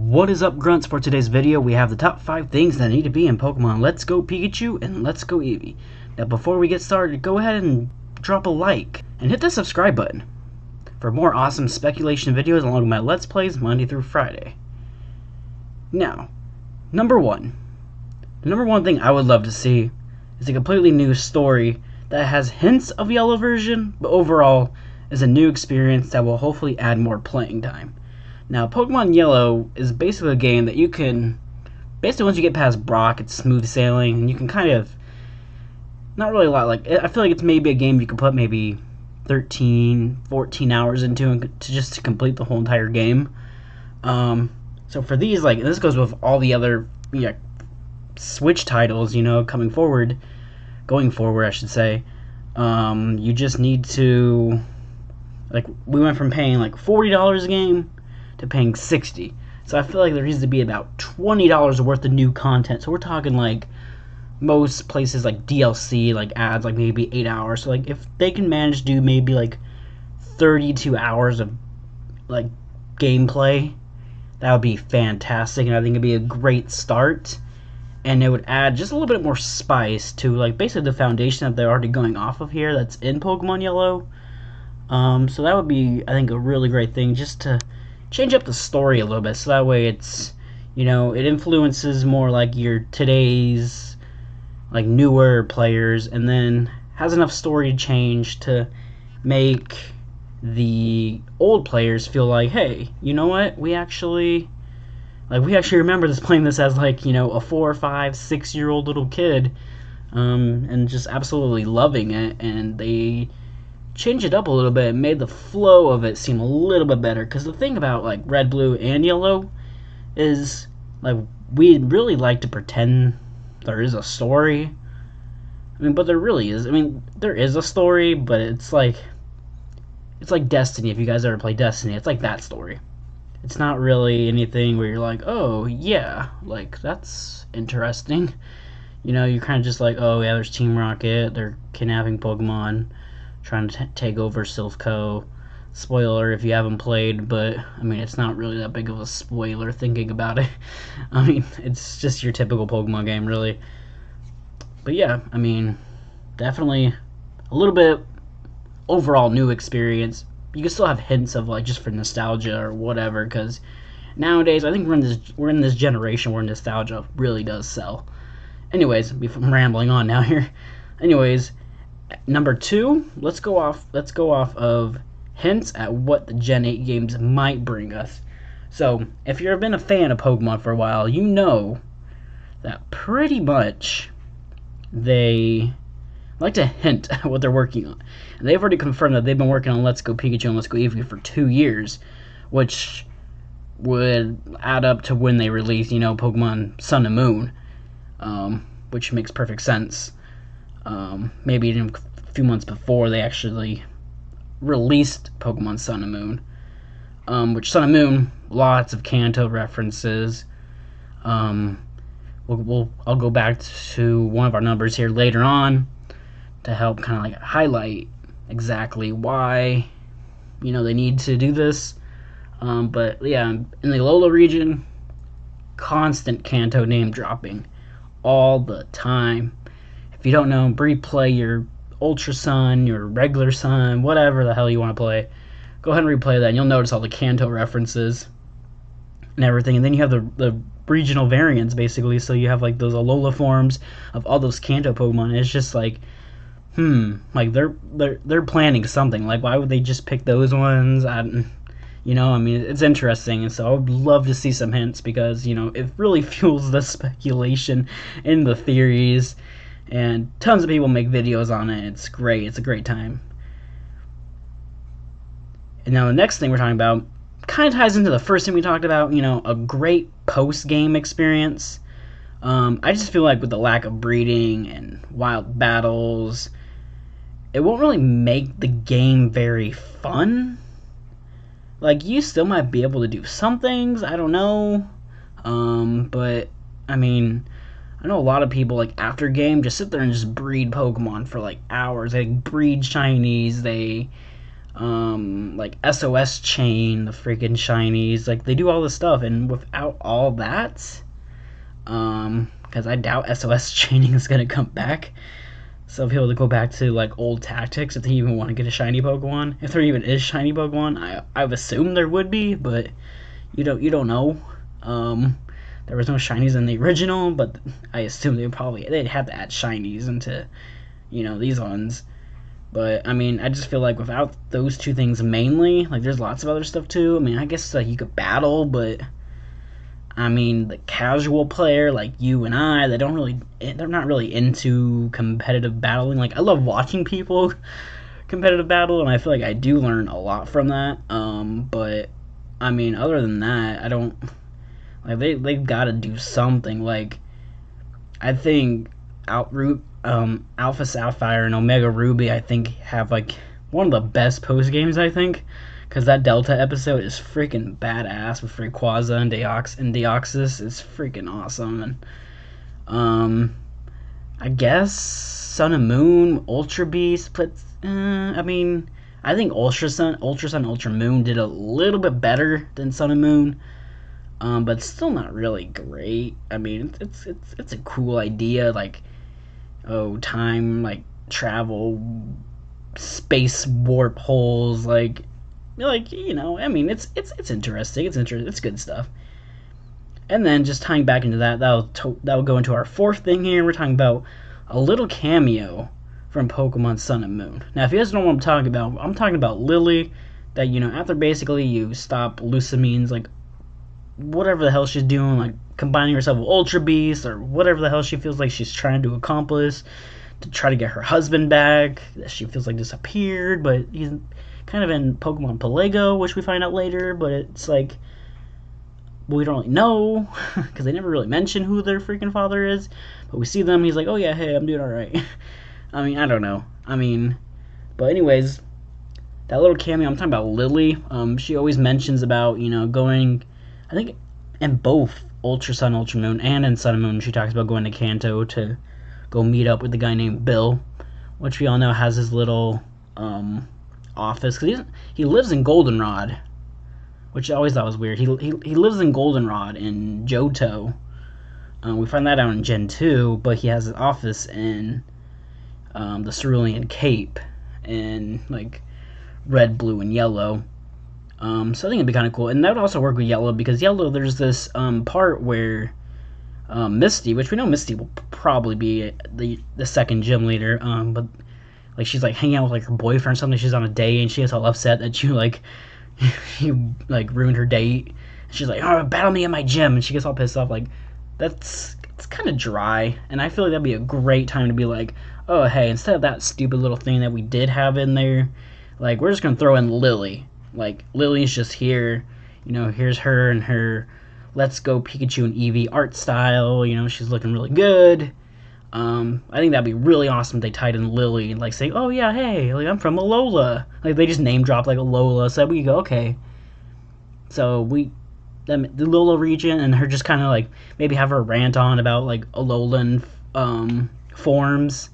What is up, grunts? For today's video, we have the top 5 things that need to be in Pokemon Let's Go Pikachu and Let's Go Eevee. Now, before we get started, go ahead and drop a like and hit the subscribe button for more awesome speculation videos along with my Let's Plays Monday through Friday. Now, number one. The number one thing I would love to see is a completely new story that has hints of Yellow version, but overall is a new experience that will hopefully add more playing time. Now, Pokemon Yellow is basically a game that you can, basically once you get past Brock, it's smooth sailing, and you can kind of, not really a lot, like, I feel like it's maybe a game you can put maybe 13, 14 hours into to complete the whole entire game. So for these, like, this goes with all the other, Switch titles, going forward, I should say. You just need to, like, we went from paying, like, $40 a game to paying $60. So I feel like there needs to be about $20 worth of new content. So we're talking like most places like DLC, like ads, like maybe 8 hours. So like if they can manage to do maybe like 32 hours of like gameplay, that would be fantastic, and I think it'd be a great start. And it would add just a little bit more spice to like basically the foundation that they're already going off of here that's in Pokemon Yellow. So that would be, I think, a really great thing, just to change up the story a little bit, so that way it's, it influences more like your today's like newer players, and then has enough story change to make the old players feel like, hey, you know what, we actually remember playing this as like, a 4, 5, 6-year-old little kid, and just absolutely loving it. And they change it up a little bit and made the flow of it seem a little bit better. Because the thing about like Red, Blue, and Yellow is like we really like to pretend there is a story. But there really is. There is a story, but it's like Destiny. If you guys ever play Destiny, it's like that story. It's not really anything where you're like, oh yeah, like that's interesting. You're kind of just like, oh yeah, there's Team Rocket, they're kidnapping Pokemon, trying to take over Silph. Spoiler if you haven't played, but it's not really that big of a spoiler thinking about it. It's just your typical Pokemon game, really. But yeah, definitely a little bit overall new experience. You can still have hints of like just for nostalgia or whatever, because nowadays I think we're in this generation where nostalgia really does sell. Anyways, I'm rambling on now here. Anyways, number 2, let's go off of hints at what the Gen 8 games might bring us. So, if you've been a fan of Pokemon for a while, you know that pretty much they like to hint at what they're working on. And they've already confirmed that they've been working on Let's Go Pikachu and Let's Go Eevee for 2 years, which would add up to when they released, Pokemon Sun and Moon, which makes perfect sense. Maybe even a few months before they actually released Pokemon Sun and Moon, which Sun and Moon, lots of Kanto references. I'll go back to one of our numbers here later on to help kind of like highlight exactly why they need to do this. But yeah, in the Alola region, constant Kanto name dropping all the time. If you don't know, replay your Ultra Sun, your regular Sun, whatever the hell you want to play, go ahead and replay that, and you'll notice all the Kanto references and everything. And then you have the regional variants, basically, so you have like those Alola forms of all those Kanto Pokemon. And it's just like, like they're planning something. Like, why would they just pick those ones? It's interesting, and so I would love to see some hints, because it really fuels the speculation and the theories, and tons of people make videos on it. It's great. It's a great time. And now the next thing we're talking about kind of ties into the first thing we talked about, a great post-game experience. I just feel like with the lack of breeding and wild battles, it won't really make the game very fun. Like, you still might be able to do some things, I don't know, but, I know a lot of people, like, after game, just sit there and just breed Pokemon for, like, hours. They breed shinies, they like SOS chain, the freaking shinies, like they do all this stuff, and without all that, because I doubt SOS chaining is gonna come back. So people to go back to like old tactics if they even want to get a shiny Pokemon. If there even is shiny Pokemon, I've assumed there would be, but you don't know. There was no shinies in the original, but I assume they'd have to add shinies into these ones. But I mean, I just feel like without those two things mainly, like there's lots of other stuff too. I mean, I guess like you could battle, but I mean, the casual player like you and I, they're not really into competitive battling. Like I love watching people competitive battle, and I feel like I do learn a lot from that. But I mean, other than that, I don't like they've got to do something. Like I think Alpha Sapphire and Omega Ruby, I think, have like one of the best post games. I think because that Delta episode is freaking badass with Rayquaza and Deoxys. It's freaking awesome. And I guess Sun and Moon, Ultra Beast, but I mean, I think Ultra Sun, Ultra Moon did a little bit better than Sun and Moon. But still not really great. I mean, it's a cool idea, like time, like travel, space warp holes, like I mean, it's interesting. It's good stuff. And then just tying back into that'll go into our fourth thing here. We're talking about a little cameo from Pokemon Sun and Moon. Now, if you guys don't know what I'm talking about Lily. That after basically you stop Lucamine's like whatever the hell she's doing, like combining herself with Ultra Beast or whatever the hell she feels like she's trying to accomplish to try to get her husband back that she feels like disappeared, but he's kind of in Pokemon Pelego, which we find out later, but it's like, well, we don't really know because they never really mention who their freaking father is, but we see them, he's like, oh yeah, hey, I'm doing alright. I mean, I don't know. I mean, but anyways, that little cameo, I'm talking about Lily. She always mentions about, going, I think in both Ultra Sun, Ultra Moon, and in Sun and Moon, she talks about going to Kanto to go meet up with the guy named Bill, which we all know has his little office, because he lives in Goldenrod, which I always thought was weird. He lives in Goldenrod in Johto. We find that out in Gen 2, but he has his office in the Cerulean Cape in like red, blue, and yellow. So I think it'd be kind of cool, and that would also work with Yellow, because Yellow, there's this part where Misty, which we know Misty will probably be the second gym leader, but like she's like hanging out with like her boyfriend or something. She's on a date and she gets all upset that you like ruined her date. She's like, oh, battle me at my gym, and she gets all pissed off. Like it's kind of dry, and I feel like that'd be a great time to be like, oh hey, instead of that stupid little thing that we did have in there, like we're just gonna throw in Lily. Like, Lily's just here, here's her and her Let's Go Pikachu and Eevee art style, she's looking really good. I think that'd be really awesome if they tied in Lily and, like, say, oh, yeah, hey, like, I'm from Alola. Like, they just name drop, like, Alola, so we go, okay. So, the Alola region, and her just kind of, like, maybe have her rant on about, like, Alolan forms.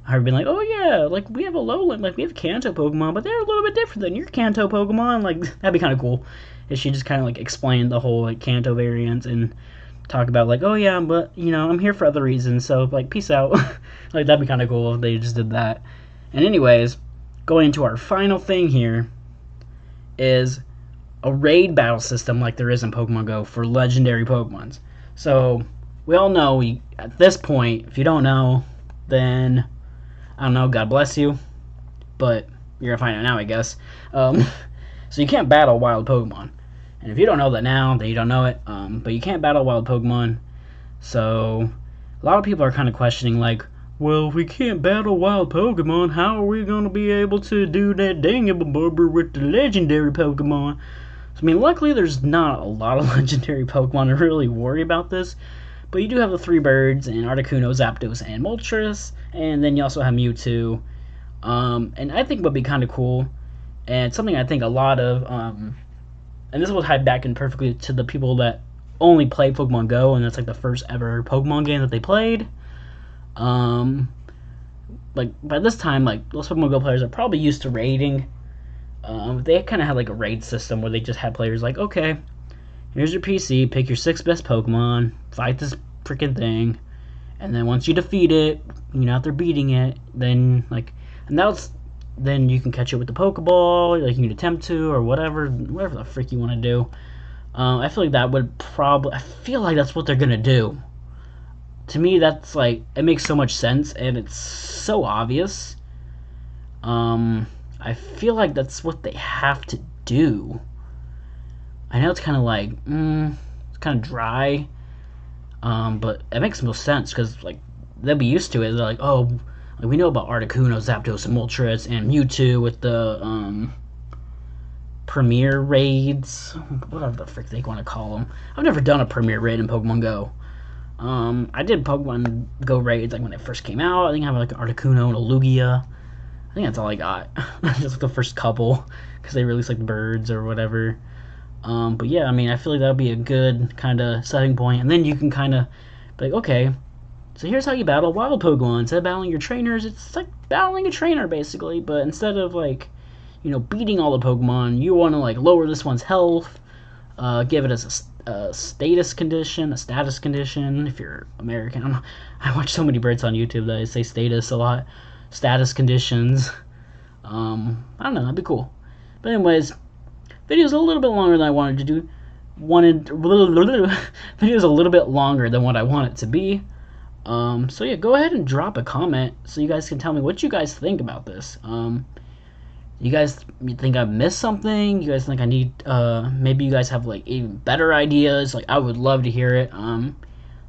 Her being like, oh yeah, like we have Alolan, like we have Kanto Pokemon, but they're a little bit different than your Kanto Pokemon. Like that'd be kind of cool if she just kind of like explained the whole like Kanto variants and talk about like, oh yeah, but I'm here for other reasons, so like peace out. Like that'd be kind of cool if they just did that. And anyways, going into our final thing here is a raid battle system like there is in Pokemon Go for legendary Pokemons. So we all know at this point, if you don't know, then I don't know, God bless you, but you're going to find out now, I guess. So you can't battle wild Pokemon. And if you don't know that now, then you don't know it. But you can't battle wild Pokemon. So a lot of people are kind of questioning, like, well, if we can't battle wild Pokemon, how are we going to be able to do that dang-a-bubber with the legendary Pokemon? So, I mean, luckily there's not a lot of legendary Pokemon to really worry about this. But you do have the three birds, and Articuno, Zapdos, and Moltres, and then you also have Mewtwo. And I think what would be kind of cool, and something I think a lot of, and this will tie back in perfectly to the people that only play Pokemon Go, and that's like the first ever Pokemon game that they played. Like by this time, like those Pokemon Go players are probably used to raiding. They kind of had like a raid system where they just had players like, okay, here's your PC, pick your 6 best Pokemon, fight this freaking thing, and then once you defeat it, after beating it, then then you can catch it with the Pokeball, like you can attempt to, or whatever the frick you want to do. I feel like that would I feel like that's what they're gonna do. To me, that's like, it makes so much sense, and it's so obvious. I feel like that's what they have to do. I know it's kind of like, it's kind of dry, but it makes most sense, because like they'll be used to it. They're like, oh, like, we know about Articuno, Zapdos, and Moltres, and Mewtwo with the Premier raids, whatever the frick they want to call them. I've never done a Premier raid in Pokemon Go. I did Pokemon Go raids like when it first came out. I think I have like an Articuno and a Lugia. I think that's all I got. Just like the first couple, because they released like birds or whatever. But yeah, I mean, I feel like that would be a good kind of setting point, and then you can kind of be like, okay, so here's how you battle wild Pokemon. Instead of battling your trainers, it's like battling a trainer basically, but instead of like, beating all the Pokemon, you want to like lower this one's health, give it as a status condition, if you're American. I watch so many Brits on YouTube that I say status a lot. Status conditions. I don't know, that'd be cool. But anyways, video's a little bit longer than I wanted to do. Video's a little bit longer than what I want it to be. So yeah, go ahead and drop a comment so you guys can tell me what you guys think about this. You guys think I missed something? You guys think I need, maybe you guys have like even better ideas? Like, I would love to hear it.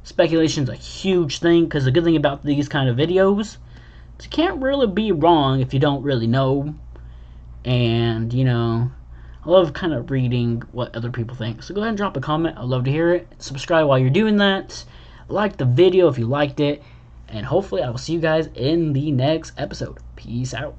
Speculation's a huge thing, because the good thing about these kind of videos is you can't really be wrong if you don't really know. And, I love kind of reading what other people think. So go ahead and drop a comment. I'd love to hear it. Subscribe while you're doing that. Like the video if you liked it. And hopefully I will see you guys in the next episode. Peace out.